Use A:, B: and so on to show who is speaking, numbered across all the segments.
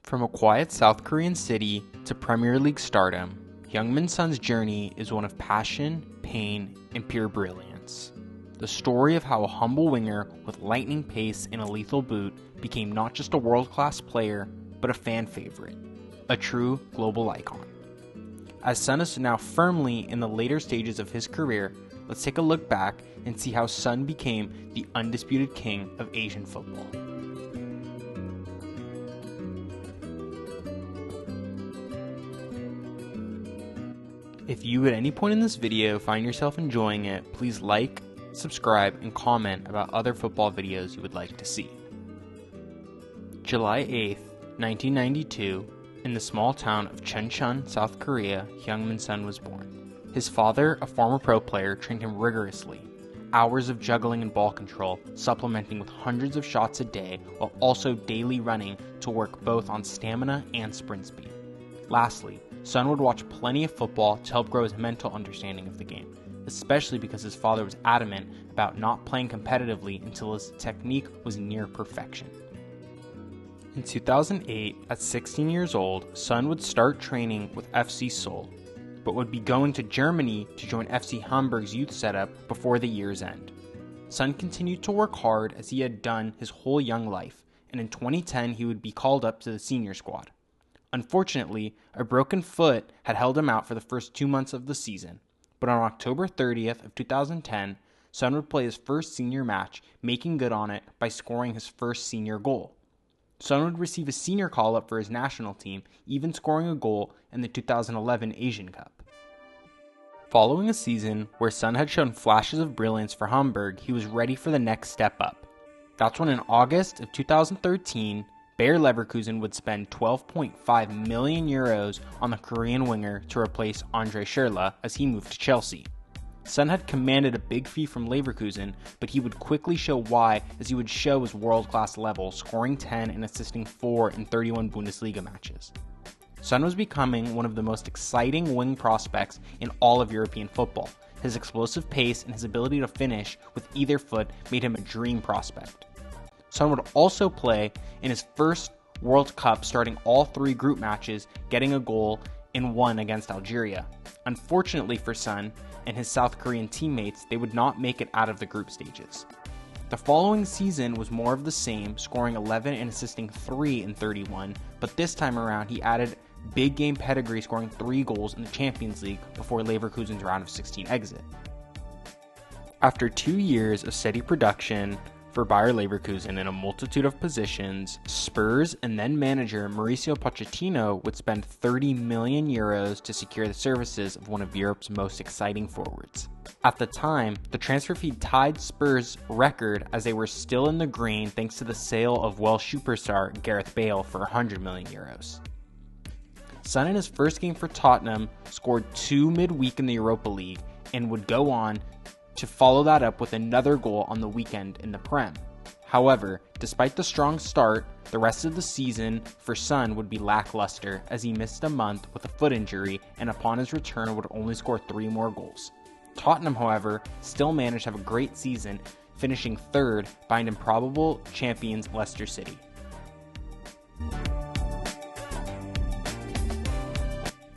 A: From a quiet South Korean city to Premier League stardom, Heung-Min Son's journey is one of passion, pain, and pure brilliance. The story of how a humble winger with lightning pace and a lethal boot became not just a world-class player, but a fan favorite, a true global icon. As Son is now firmly in the later stages of his career, let's take a look back and see how Son became the undisputed king of Asian football. If you at any point in this video find yourself enjoying it, please like, subscribe, and comment about other football videos you would like to see. July 8th, 1992, in the small town of Chuncheon, South Korea, Heung-Min Son was born. His father, a former pro player, trained him rigorously. Hours of juggling and ball control, supplementing with hundreds of shots a day, while also daily running to work both on stamina and sprint speed. Lastly, Son would watch plenty of football to help grow his mental understanding of the game, especially because his father was adamant about not playing competitively until his technique was near perfection. In 2008, at 16 years old, Son would start training with FC Seoul, but would be going to Germany to join FC Hamburg's youth setup before the year's end. Son continued to work hard as he had done his whole young life, and in 2010 he would be called up to the senior squad. Unfortunately, a broken foot had held him out for the first 2 months of the season, but on October 30th of 2010, Son would play his first senior match, making good on it by scoring his first senior goal. Son would receive a senior call-up for his national team, even scoring a goal in the 2011 Asian Cup. Following a season where Son had shown flashes of brilliance for Hamburg, he was ready for the next step up. That's when in August of 2013, Bayer Leverkusen would spend 12.5 million euros on the Korean winger to replace Andre Schürrle as he moved to Chelsea. Son had commanded a big fee from Leverkusen, but he would quickly show why, as he would show his world-class level, scoring 10 and assisting 4 in 31 Bundesliga matches. Son was becoming one of the most exciting wing prospects in all of European football. His explosive pace and his ability to finish with either foot made him a dream prospect. Son would also play in his first World Cup, starting all 3 group matches, getting a goal in one against Algeria. Unfortunately for Son and his South Korean teammates, they would not make it out of the group stages. The following season was more of the same, scoring 11 and assisting 3 in 31, but this time around he added big game pedigree, scoring 3 goals in the Champions League before Leverkusen's round of 16 exit. After 2 years of steady production for Bayer Leverkusen in a multitude of positions, Spurs and then manager Mauricio Pochettino would spend 30 million euros to secure the services of one of Europe's most exciting forwards. At the time, the transfer fee tied Spurs' record as they were still in the green thanks to the sale of Welsh superstar Gareth Bale for 100 million euros. Son in his first game for Tottenham scored 2 midweek in the Europa League and would go on to follow that up with another goal on the weekend in the Prem. However, despite the strong start, the rest of the season for Son would be lackluster as he missed a month with a foot injury and upon his return would only score 3 more goals. Tottenham, however, still managed to have a great season, finishing 3rd behind improbable champions Leicester City.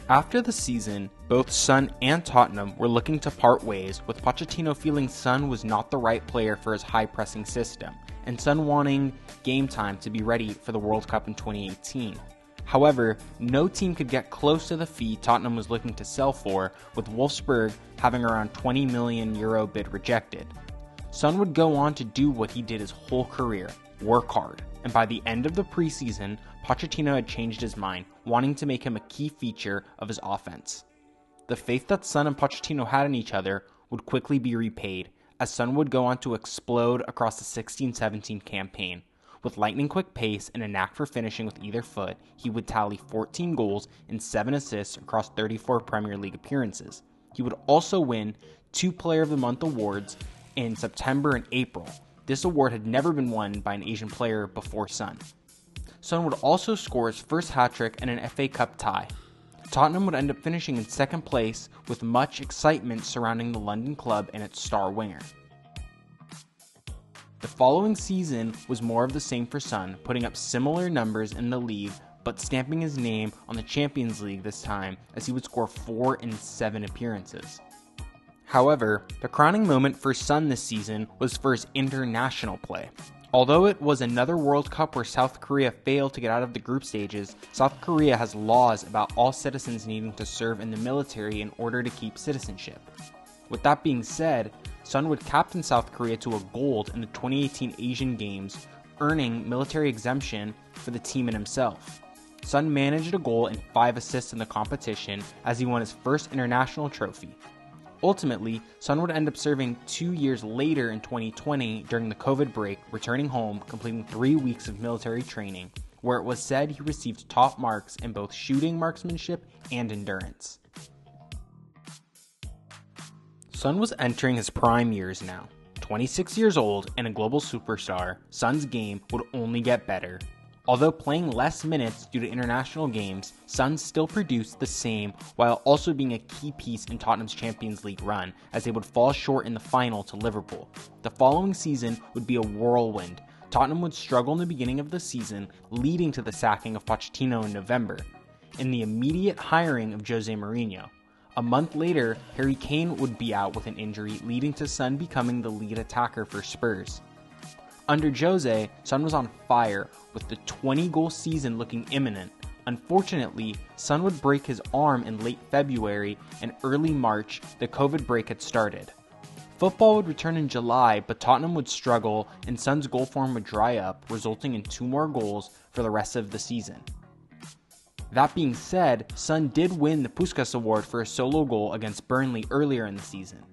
A: After the season, both Son and Tottenham were looking to part ways, with Pochettino feeling Son was not the right player for his high-pressing system, and Son wanting game time to be ready for the World Cup in 2018. However, no team could get close to the fee Tottenham was looking to sell for, with Wolfsburg having around 20 million euro bid rejected. Son would go on to do what he did his whole career, work hard, and by the end of the preseason, Pochettino had changed his mind, wanting to make him a key feature of his offense. The faith that Son and Pochettino had in each other would quickly be repaid, as Son would go on to explode across the 16-17 campaign. With lightning-quick pace and a knack for finishing with either foot, he would tally 14 goals and 7 assists across 34 Premier League appearances. He would also win 2 Player of the Month awards in September and April. This award had never been won by an Asian player before Son. Son would also score his first hat-trick and an FA Cup tie. Tottenham would end up finishing in 2nd place with much excitement surrounding the London club and its star winger. The following season was more of the same for Son, putting up similar numbers in the league, but stamping his name on the Champions League this time, as he would score 4 in 7 appearances. However, the crowning moment for Son this season was for his international play. Although it was another World Cup where South Korea failed to get out of the group stages, South Korea has laws about all citizens needing to serve in the military in order to keep citizenship. With that being said, Son would captain South Korea to a gold in the 2018 Asian Games, earning military exemption for the team and himself. Son managed a goal and 5 assists in the competition as he won his first international trophy. Ultimately, Son would end up serving 2 years later in 2020 during the COVID break, returning home, completing 3 weeks of military training, where it was said he received top marks in both shooting marksmanship and endurance. Son was entering his prime years now. 26 years old and a global superstar, Son's game would only get better. Although playing less minutes due to international games, Son still produced the same while also being a key piece in Tottenham's Champions League run, as they would fall short in the final to Liverpool. The following season would be a whirlwind. Tottenham would struggle in the beginning of the season, leading to the sacking of Pochettino in November, and the immediate hiring of Jose Mourinho. A month later, Harry Kane would be out with an injury, leading to Son becoming the lead attacker for Spurs. Under Jose, Son was on fire, with the 20-goal season looking imminent. Unfortunately, Son would break his arm in late February, and early March, the COVID break had started. Football would return in July, but Tottenham would struggle, and Son's goal form would dry up, resulting in 2 more goals for the rest of the season. That being said, Son did win the Puskas Award for a solo goal against Burnley earlier in the season.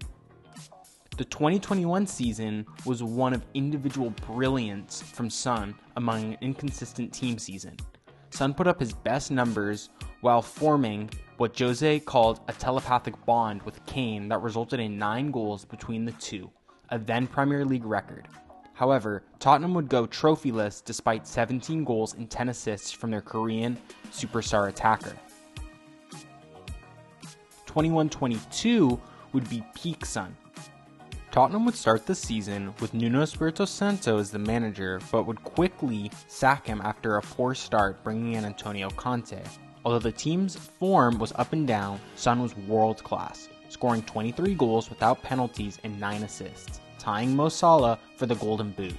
A: The 2021 season was one of individual brilliance from Son among an inconsistent team season. Son put up his best numbers while forming what Jose called a telepathic bond with Kane that resulted in 9 goals between the two, a then Premier League record. However, Tottenham would go trophyless despite 17 goals and 10 assists from their Korean superstar attacker. 21-22 would be peak Son. Tottenham would start the season with Nuno Espirito Santo as the manager, but would quickly sack him after a poor start, bringing in Antonio Conte. Although the team's form was up and down, Son was world class, scoring 23 goals without penalties and 9 assists, tying Mo Salah for the Golden Boot.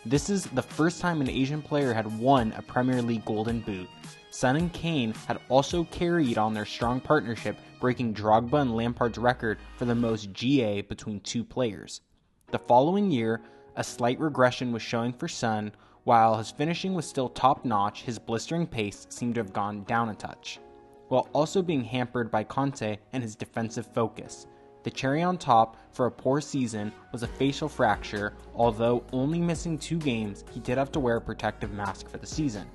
A: This is the first time an Asian player had won a Premier League Golden Boot. Son and Kane had also carried on their strong partnership, breaking Drogba and Lampard's record for the most GA between 2 players. The following year, a slight regression was showing for Son. While his finishing was still top-notch, his blistering pace seemed to have gone down a touch, while also being hampered by Conte and his defensive focus. The cherry on top for a poor season was a facial fracture. Although only missing 2 games, he did have to wear a protective mask for the season.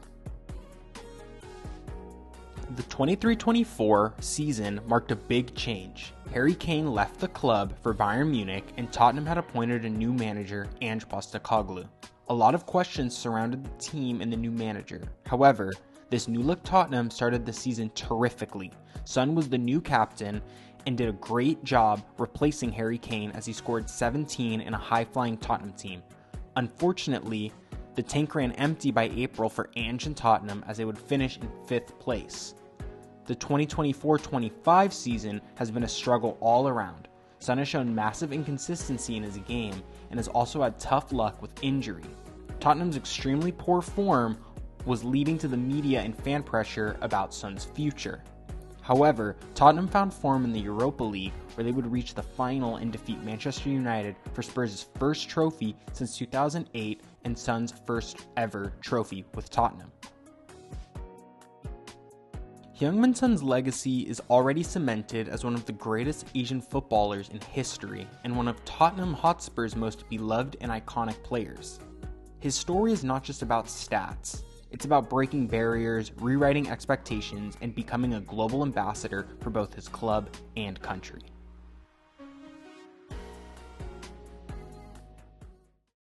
A: The 23-24 season marked a big change. Harry Kane left the club for Bayern Munich, and Tottenham had appointed a new manager, Ange Postecoglou. A lot of questions surrounded the team and the new manager. However, this new-look Tottenham started the season terrifically. Son was the new captain and did a great job replacing Harry Kane as he scored 17 in a high-flying Tottenham team. Unfortunately, the tank ran empty by April for Ange and Tottenham, as they would finish in 5th place. The 2024-25 season has been a struggle all around. Son has shown massive inconsistency in his game and has also had tough luck with injury. Tottenham's extremely poor form was leading to the media and fan pressure about Son's future. However, Tottenham found form in the Europa League, where they would reach the final and defeat Manchester United for Spurs' first trophy since 2008 and Son's first ever trophy with Tottenham. Heung-Min Son's legacy is already cemented as one of the greatest Asian footballers in history and one of Tottenham Hotspur's most beloved and iconic players. His story is not just about stats. It's about breaking barriers, rewriting expectations, and becoming a global ambassador for both his club and country.